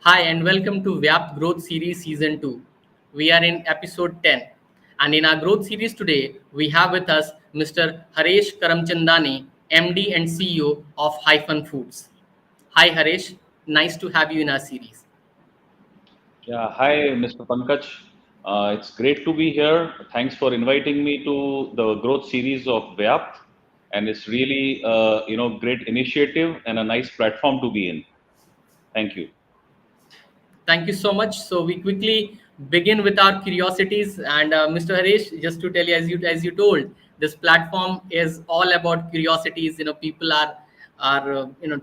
Hi, and welcome to VYAPT Growth Series Season 2. We are in episode 10. And in our growth series today, we have with us Mr. Haresh Karamchandani, MD and CEO of Hyfun Foods. Hi, Haresh. Nice to have you in our series. Yeah, hi, Mr. Pankaj. It's great to be here. Thanks for inviting me to the growth series of VYAPT, and it's really, great initiative and a nice platform to be in. Thank you. Thank you so much. So we quickly begin with our curiosities. And Mr. Harish, just to tell you, as you told, this platform is all about curiosities. People are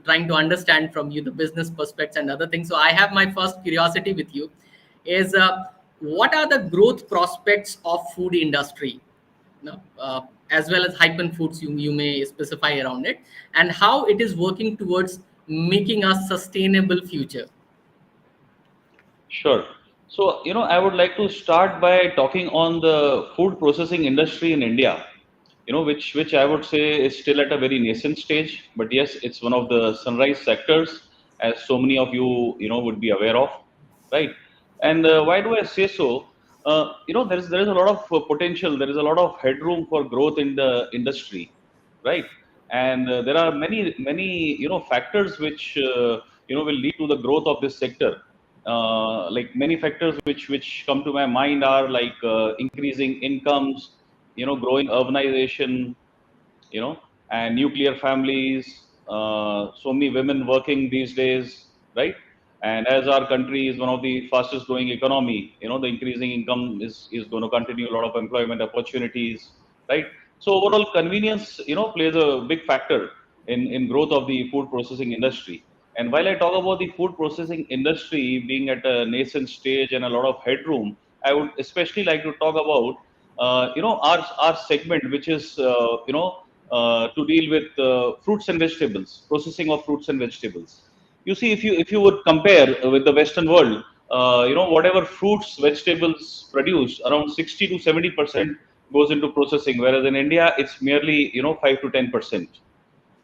trying to understand from you the business perspectives and other things. So I have my first curiosity with you, is what are the growth prospects of food industry? As well as Hyphen Foods, you may specify around it, and how it is working towards making a sustainable future. Sure. So, I would like to start by talking on the food processing industry in India, which I would say is still at a very nascent stage. But yes, it's one of the sunrise sectors, as so many of you, would be aware of, right? And why do I say so? There is a lot of potential. There is a lot of headroom for growth in the industry, right? And there are many factors which will lead to the growth of this sector. Like many factors which come to my mind are like increasing incomes, growing urbanization, you know, and nuclear families, so many women working these days, right? And as our country is one of the fastest growing economy, the increasing income is going to continue, a lot of employment opportunities, right? So overall convenience, plays a big factor in growth of the food processing industry. And while I talk about the food processing industry being at a nascent stage and a lot of headroom, I would especially like to talk about, our segment, which is, to deal with fruits and vegetables, processing of fruits and vegetables. You see, if you would compare with the Western world, whatever fruits, vegetables produced, around 60 to 70% goes into processing, whereas in India, it's merely 5 to 10%.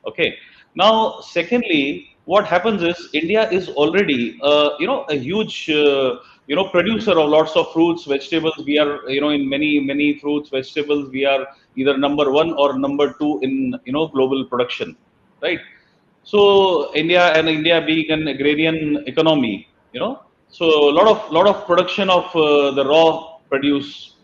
Okay. Now, secondly, what happens is India is already, a huge, producer of lots of fruits, vegetables. We are, in many fruits, vegetables. We are either number one or number two in, global production, right? So India being an agrarian economy, so a lot of production of the raw produce,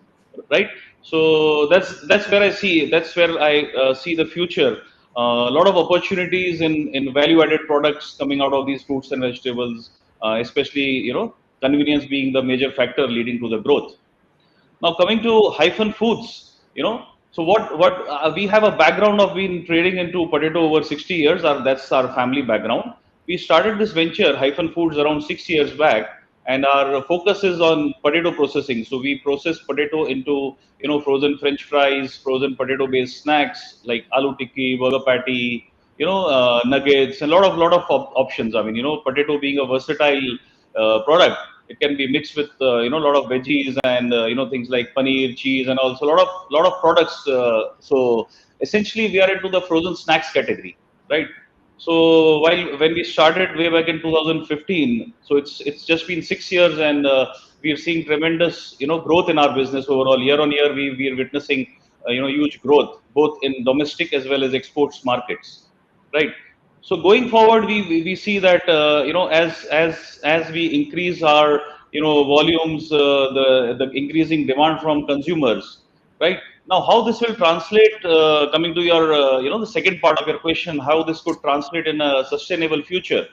right? So that's where I see the future. A lot of opportunities in value added products coming out of these fruits and vegetables, especially convenience being the major factor leading to the growth. Now coming to Hyphen Foods, so what we have a background of being trading into potato over 60 years. That's our family background. We started this venture Hyphen Foods around 6 years back, and our focus is on potato processing. So we process potato into frozen French fries, frozen potato-based snacks like aloo tikki, burger patty, nuggets, and lot of options. I mean, potato being a versatile product, it can be mixed with a lot of veggies and things like paneer, cheese, and also a lot of products. So essentially, we are into the frozen snacks category, right? So while when we started way back in 2015, so it's just been 6 years, and we are seeing tremendous growth in our business overall. Year on year, we are witnessing huge growth both in domestic as well as exports markets, right? So going forward, we see that as we increase our volumes, the increasing demand from consumers, right? Now, how this will translate, coming to your the second part of your question, how this could translate in a sustainable future.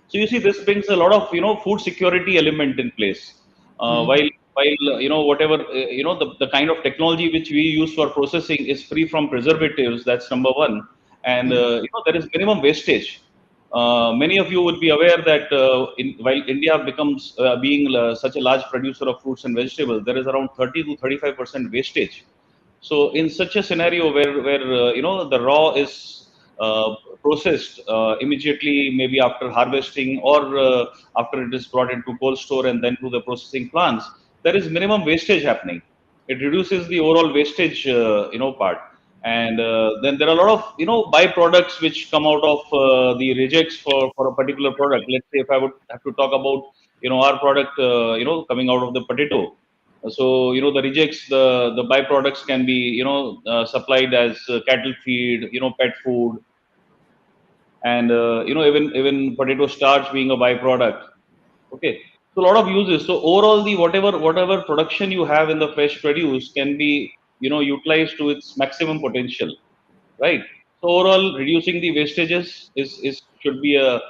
So you see, this brings a lot of food security element in place. While whatever the kind of technology which we use for processing is free from preservatives. That's number one, and there is minimum wastage. Many of you would be aware that while India becomes being such a large producer of fruits and vegetables, there is around 30 to 35% wastage. So in such a scenario where the raw is processed immediately, maybe after harvesting or after it is brought into cold store and then to the processing plants, there is minimum wastage happening. It reduces the overall wastage part. And then there are a lot of byproducts which come out of the rejects for a particular product. Let's say if I would have to talk about our product coming out of the potato. So the rejects, the byproducts can be supplied as cattle feed, pet food, and even potato starch being a byproduct. Okay, so a lot of uses. So overall, the whatever production you have in the fresh produce can be utilized to its maximum potential, right? So overall, reducing the wastages is should be a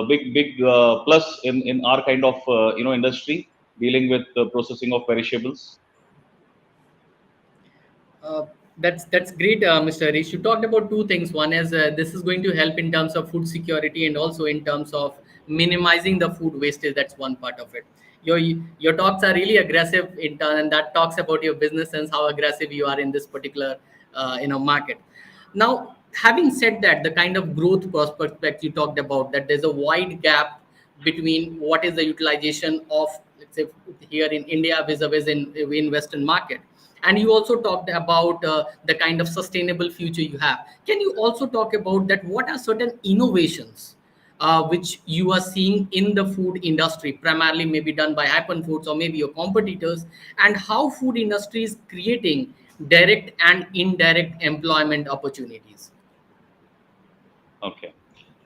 big plus in our kind of industry dealing with the processing of perishables. Uh, that's great, Mr. Harish. You talked about two things. One is this is going to help in terms of food security and also in terms of minimizing the food wastage. That's one part of it. Your talks are really aggressive in turn, and that talks about your business and how aggressive you are in this particular market. Now, having said that, the kind of growth prospect you talked about, that there's a wide gap between what is the utilization of, let's say, here in India vis-a-vis in Western market. And you also talked about the kind of sustainable future you have. Can you also talk about that? What are certain innovations which you are seeing in the food industry, primarily maybe done by Hyfun Foods or maybe your competitors, and how food industry is creating direct and indirect employment opportunities? Okay.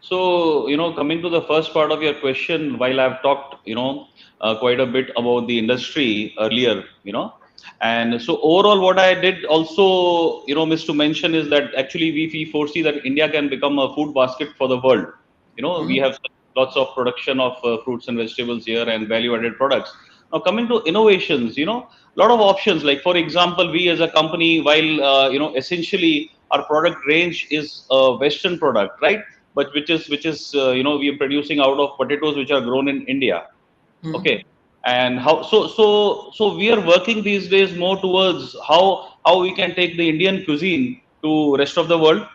So, coming to the first part of your question, while I've talked, quite a bit about the industry earlier, and so overall, what I did also, miss to mention is that actually we foresee that India can become a food basket for the world. We Mhm. have lots of production of fruits and vegetables here and value-added products. Now, coming to innovations, a lot of options. Like for example, we as a company, while essentially our product range is a Western product, right? But which is we are producing out of potatoes which are grown in India. Mhm. Okay, and so we are working these days more towards how we can take the Indian cuisine to rest of the world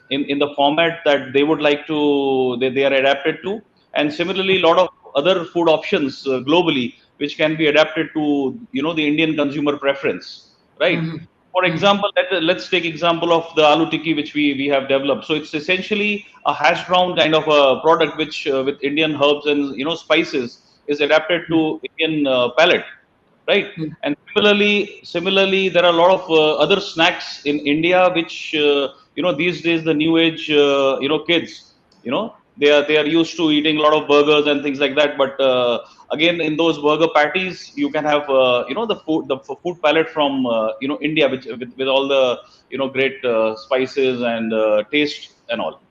in the format that they would like to they are adapted to, and similarly a lot of other food options globally which can be adapted to the Indian consumer preference, right? Mhm. For Mhm. example, let's take example of the aloo tikki which we have developed. So it's essentially a hash brown kind of a product which with Indian herbs and spices is adapted to Indian palate, right? Mhm. And similarly, there are a lot of other snacks in India which these days the new age kids, they are used to eating a lot of burgers and things like that. But again, in those burger patties, you can have the food palette from India, which with all the great spices and taste and all,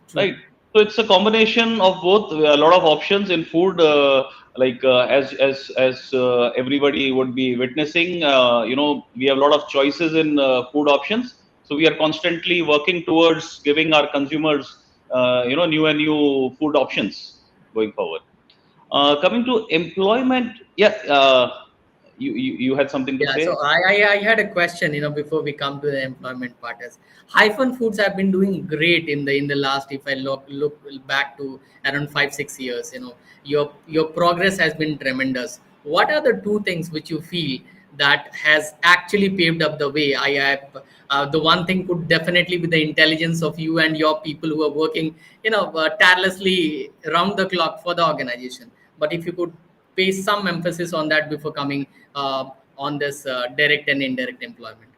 True. right? So it's a combination of both. A lot of options in food, as everybody would be witnessing. We have a lot of choices in food options. So we are constantly working towards giving our consumers, new and new food options going forward. Coming to employment, yeah, you had something to Yeah, so say? I had a question, before we come to the employment part. As Hyphen Foods have been doing great in the last, if I look back to around 5 6 years, your progress has been tremendous. What are the two things which you feel that has actually paved up the way? The one thing could definitely be the intelligence of you and your people who are working, tirelessly round the clock for the organization. But if you could pay some emphasis on that before coming on this direct and indirect employment.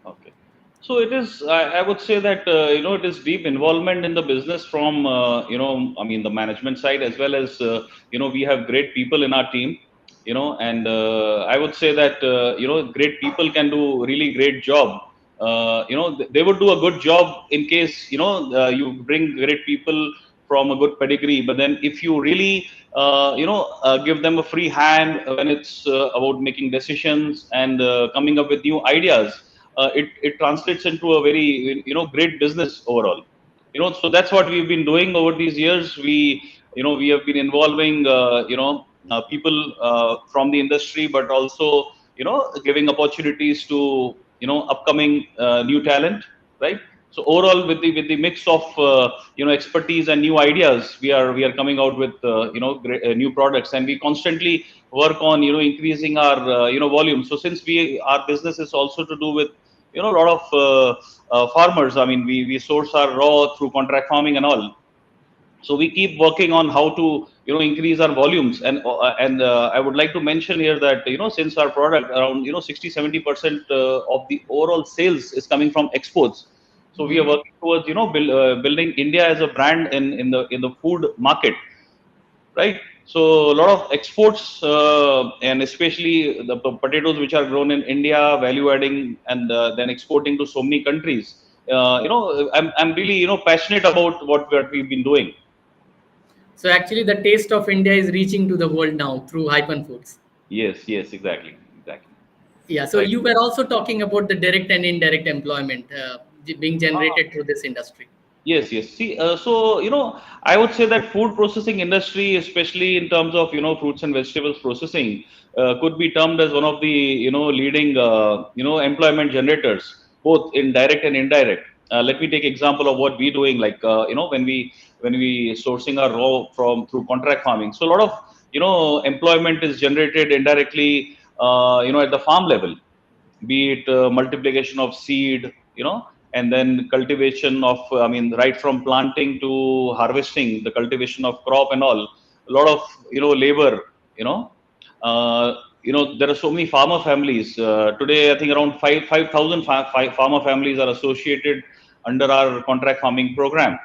Okay. So it is, I would say that, it is deep involvement in the business from, I mean, the management side as well as, we have great people in our team, and I would say that, great people can do really great job. They would do a good job in case, you bring great people from a good pedigree. But then if you really, give them a free hand when it's about making decisions and coming up with new ideas, it translates into a very great business overall. So that's what we've been doing over these years. We have been involving people from the industry, but also giving opportunities to upcoming new talent, right? So overall, with the mix of expertise and new ideas, we are coming out with great, new products, and we constantly work on increasing our volume. So since we our business is also to do with a lot of farmers. I mean, we source our raw through contract farming and all. So we keep working on how to increase our volumes, and I would like to mention here that since our product around 60-70% of the overall sales is coming from exports. So we are Mhm. working towards building India as a brand in the food market, right? So a lot of exports, and especially the potatoes which are grown in India, value adding, and then exporting to so many countries. I'm really passionate about what we've been doing. So actually, the taste of India is reaching to the world now through Hyphen Foods. Yes, yes, exactly. Yeah. So Right. you were also talking about the direct and indirect employment being Ah, generated through this industry. yes, yes. See, so I would say that food processing industry, especially in terms of fruits and vegetables processing, could be termed as one of the leading employment generators, both in direct and indirect. Let me take example of what we're doing, like when we sourcing our raw from through contract farming. So a lot of employment is generated indirectly, at the farm level, be it multiplication of seed, and then cultivation of, I mean, right from planting to harvesting, the cultivation of crop and all. A lot of labor. You know, uh, there are so many farmer families today. I think around 5,000 farmer families are associated under our contract farming program,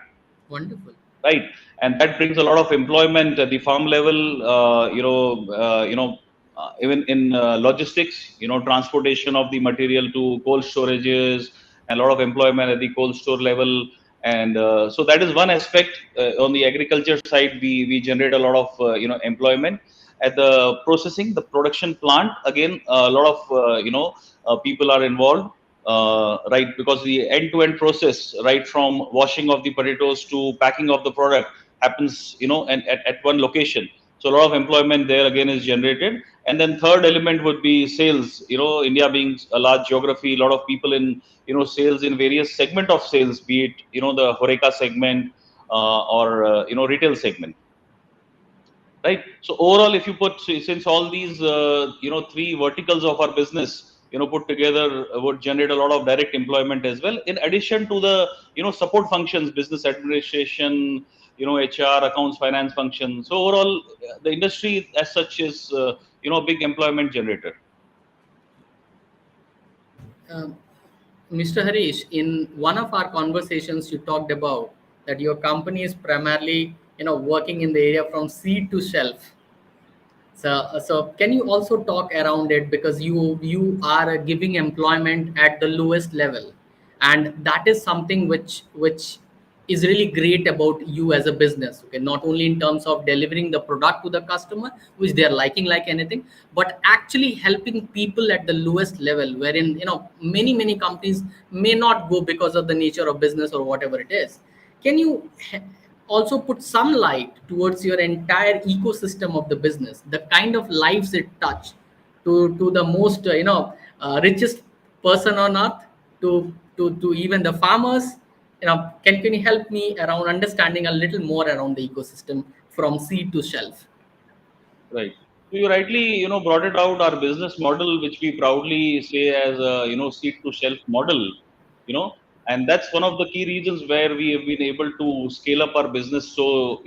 Wonderful. right? And that brings a lot of employment at the farm level. Even in logistics, transportation of the material to cold storages, and a lot of employment at the cold store level. And so that is one aspect. On the agriculture side, we generate a lot of employment. At the processing, the production plant, again, a lot of people are involved, right? Because the end-to-end process, right from washing of the potatoes to packing of the product, happens, at one location. So a lot of employment there again is generated. And then third element would be sales. India being a large geography, a lot of people in sales in various segment of sales, be it the horeca segment, or retail segment, right? So overall, if you put, since all these three verticals of our business put together, would generate a lot of direct employment as well, in addition to the support functions, business administration, HR, accounts, finance functions. So overall, the industry as such is a big employment generator. Um, Mr. Harish, in one of our conversations, you talked about that your company is primarily, working in the area from seed to shelf. So can you also talk around it, because you are giving employment at the lowest level, and that is something which is really great about you as a business. Okay, not only in terms of delivering the product to the customer, which they are liking like anything, but actually helping people at the lowest level, wherein many companies may not go because of the nature of business or whatever it is. Can you also put some light towards your entire ecosystem of the business, the kind of lives it touch, to the most richest person on earth, to even the farmers. Can you help me around understanding a little more around the ecosystem from seed to shelf? Right. So you rightly, brought it out, our business model, which we proudly say as a, seed to shelf model, you know, and that's one of the key reasons where we have been able to scale up our business so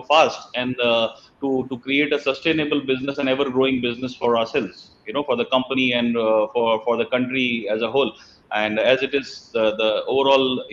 fast, and to create a sustainable business and ever growing business for ourselves, for the company, and for the country as a whole. And as it is, the overall,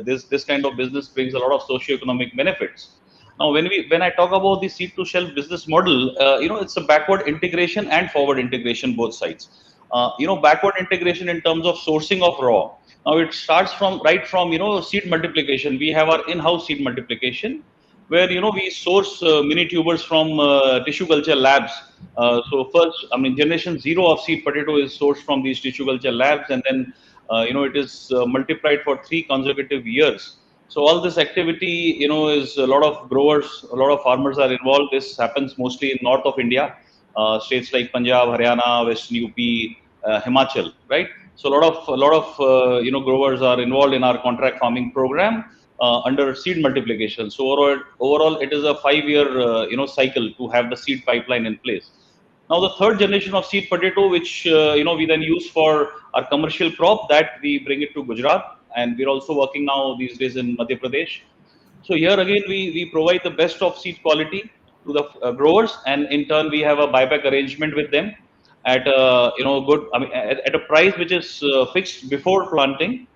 this kind of business brings a lot of socioeconomic benefits. Now, when I talk about the seed to shelf business model, it's a backward integration and forward integration, both sides. Backward integration in terms of sourcing of raw. Now it starts from right from seed multiplication. We have our in-house seed multiplication, where we source mini tubers from tissue culture labs. So first, I mean, generation zero of seed potato is sourced from these tissue culture labs, and then it is multiplied for 3 consecutive years. So all this activity, is a lot of growers, a lot of farmers are involved. This happens mostly in north of India, states like Punjab, Haryana, Western UP, Himachal, right? So a lot of growers are involved in our contract farming program under seed multiplication. So overall, it is a 5-year cycle to have the seed pipeline in place. Now the third generation of seed potato, which we then use for our commercial crop, that we bring it to Gujarat, and we're also working now these days in Madhya Pradesh. So here again, we provide the best of seed quality to the growers, and in turn we have a buyback arrangement with them at a good, I mean, at a price which is fixed before planting,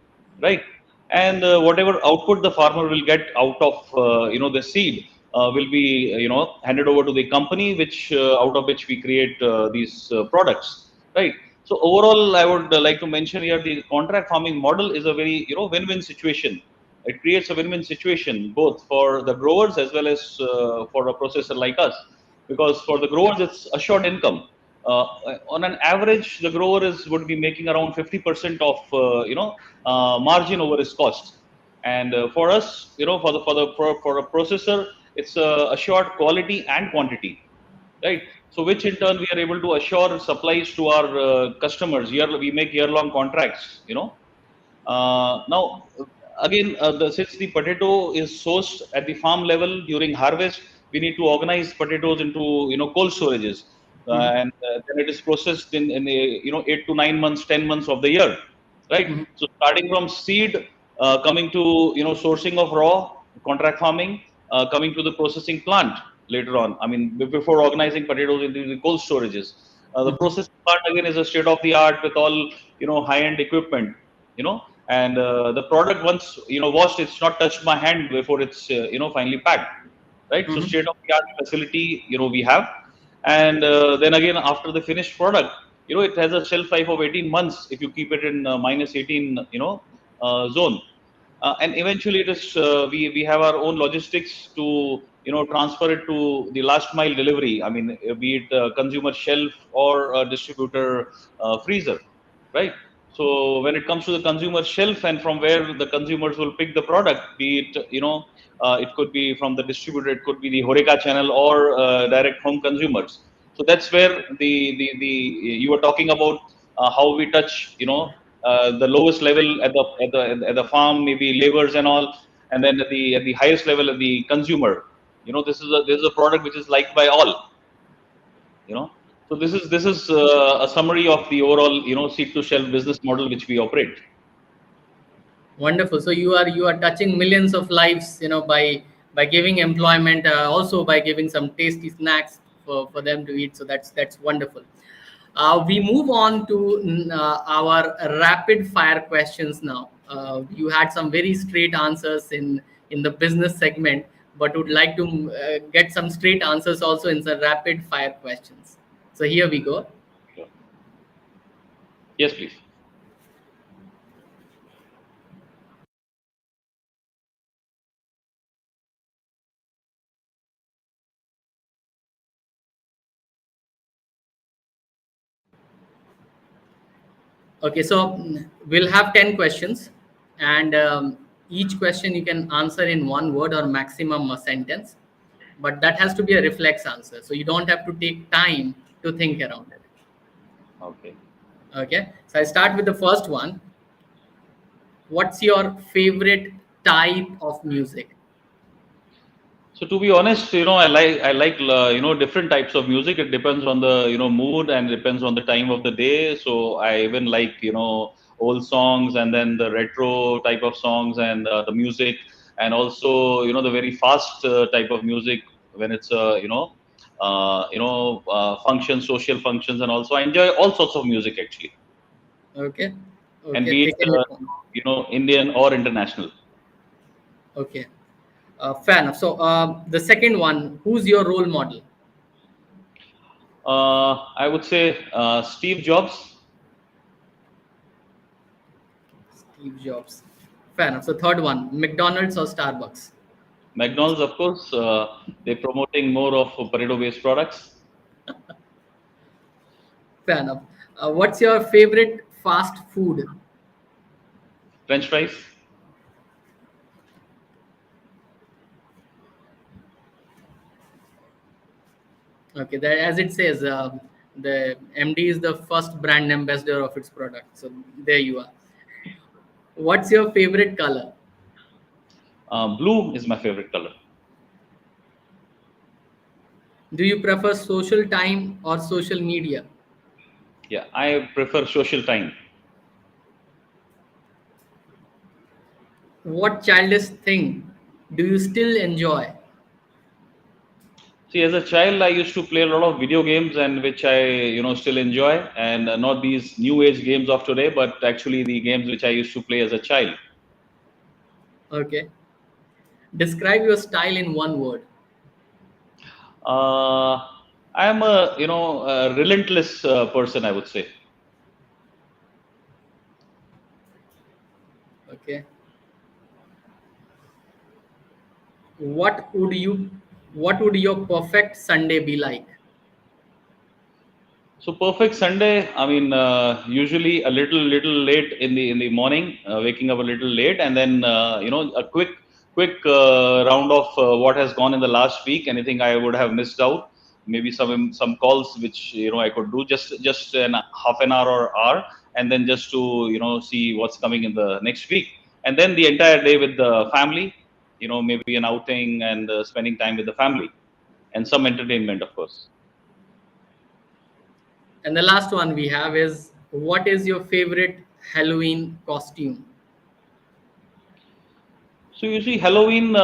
right? And whatever output the farmer will get out of the seed will be handed over to the company, which out of which we create these products, right? So overall, I would like to mention here the contract farming model is a very win-win situation. It creates a win-win situation both for the growers as well as for a processor like us, because for the growers it's assured income. Uh, on an average, the grower is would be making around 50% of margin over his cost, and for us, for a processor, it's assured quality and quantity, right? So which in turn we are able to assure supplies to our customers. We make year-long contracts, now, again, since the potato is sourced at the farm level during harvest, we need to organize potatoes into cold storages, Mhm. and then it is processed in 8 to 9 months, 10 months of the year, right? Mhm. So starting from seed, coming to sourcing of raw contract farming, coming to the processing plant later on. I mean, before organizing potatoes into the cold storages, the Mhm. processing plant again is a state of the art with all high-end equipment, you know and the product, once washed, it's not touched by hand before it's finally packed, right? So Mhm. state of the art facility we have. And then again, after the finished product, it has a shelf life of 18 months if you keep it in minus 18 zone. And eventually it is we have our own logistics to transfer it to the last mile delivery. I mean, be it consumer shelf or a distributor freezer, right? So when it comes to the consumer shelf, and from where the consumers will pick the product, be it it could be from the distributor, it could be the Horeca channel, or direct home consumers. So that's where the you were talking about how we touch the lowest level at the farm, maybe laborers and all, and then at the highest level at the consumer. This is a product which is liked by all. you know so this is a summary of the overall seed to shelf business model which we operate. Wonderful. So you are touching millions of lives, by giving employment, also by giving some tasty snacks for them to eat. So that's wonderful. We move on to our rapid fire questions now. You had some very straight answers in the business segment, but would like to get some straight answers also in the rapid fire questions. So here we go. Sure. Yes, please. Okay, so we'll have 10 questions, and each question you can answer in one word or maximum a sentence, but that has to be a reflex answer. So you don't have to take time to think around it. Okay. Okay, so I start with the first one. What's your favorite type of music? So to be honest, I like different types of music. It depends on the mood, and depends on the time of the day. So I even like old songs, and then the retro type of songs, and the music, and also the very fast type of music when it's functions, social functions, and also I enjoy all sorts of music actually, Okay, and okay, be it taken your point. Indian or international. Okay, fair enough. So the second one, who's your role model? I would say Steve Jobs. Steve Jobs. Fair enough. So third one, McDonald's or Starbucks? McDonald's, of course, they're promoting more of potato-based products. Fair enough. What's your favorite fast food? French fries. Okay, that, as it says, the MD is the first brand ambassador of its product. So there you are. What's your favorite color? Blue is my favorite color. Do you prefer social time or social media? Yeah, I prefer social time. What childish thing do you still enjoy? See, as a child, I used to play a lot of video games, and which I, still enjoy, and not these new age games of today, but actually the games which I used to play as a child. Okay. Describe your style in one word. Uh, I am a relentless person, I would say. Okay. What would you what would your perfect Sunday be like? So perfect Sunday. I mean, usually a little late in the morning, waking up a little late, and then a quick round of what has gone in the last week. Anything I would have missed out, maybe some calls which I could do just an half an hour or hour, and then just to see what's coming in the next week, and then the entire day with the family. Maybe an outing and spending time with the family, and some entertainment, of course. And the last one we have is, what is your favorite Halloween costume? So you see, Halloween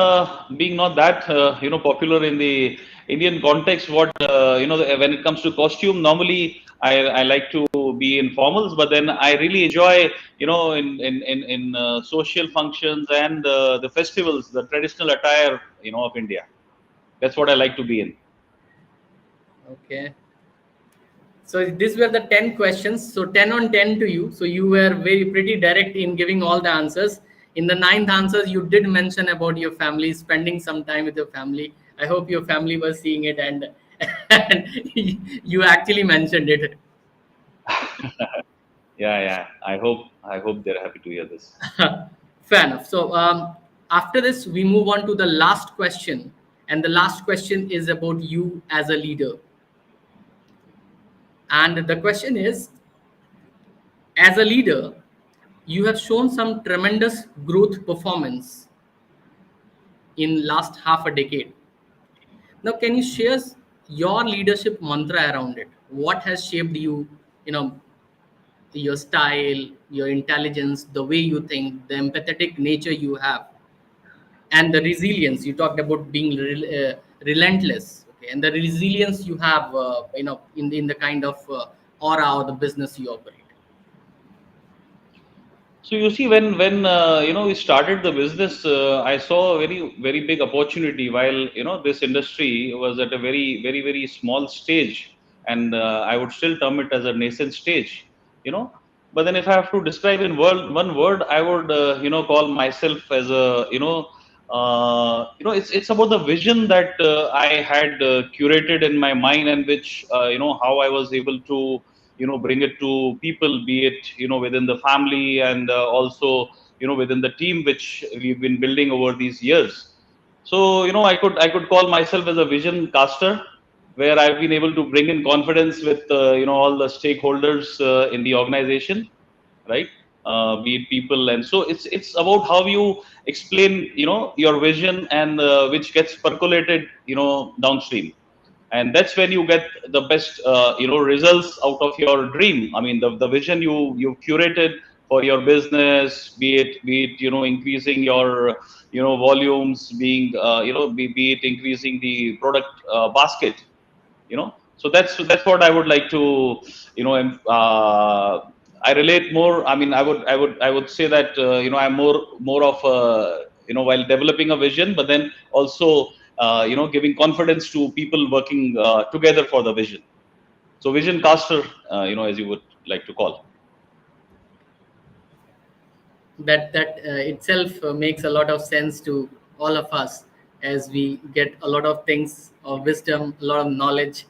being not that popular in the Indian context. What when it comes to costume, normally I like to be in formals, but then I really enjoy in social functions and the festivals, the traditional attire of India. That's what I like to be in. Okay. So these were the 10 questions. So 10 on 10 to you. So you were very pretty direct in giving all the answers. In the ninth answers, you did mention about your family, spending some time with your family. I hope your family was seeing it, and you actually mentioned it. Yeah, yeah. I hope they're happy to hear this. Fair enough. So after this, we move on to the last question. And the last question is about you as a leader. And the question is, as a leader, you have shown some tremendous growth performance in last half a decade. Now, can you share your leadership mantra around it? What has shaped you, you know, your style, your intelligence, the way you think, the empathetic nature you have, and the resilience you talked about being relentless, okay, and the resilience you have, in the kind of aura or the business you operate. So you see, when we started the business, I saw a very big opportunity. While this industry was at a very small stage, and I would still term it as a nascent stage. You know, but then if I have to describe in one word, I would call myself as a it's about the vision that I had curated in my mind, and which how I was able to bring it to people, be it within the family, and also within the team which we've been building over these years. So I could call myself as a vision caster, where I've been able to bring in confidence with all the stakeholders in the organization, right? Be it people, and so it's about how you explain your vision, and which gets percolated downstream, and that's when you get the best results out of your dream. I mean, the vision you curated for your business, be it increasing your volumes, being be it increasing the product basket. So that's what I would like to I relate more. I mean, I would say that I'm more of a while developing a vision, but then also giving confidence to people working together for the vision. So vision caster, as you would like to call. That itself makes a lot of sense to all of us, as we get a lot of things of wisdom, a lot of knowledge,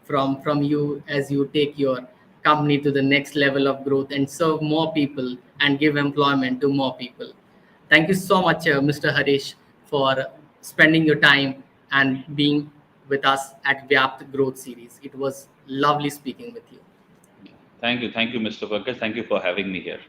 from you, as you take your company to the next level of growth and serve more people and give employment to more people. Thank you so much, Mr. Harish, for spending your time and being with us at VYAPT Growth Series. It was lovely speaking with you. Thank you, Mr. Pankaj. Thank you for having me here.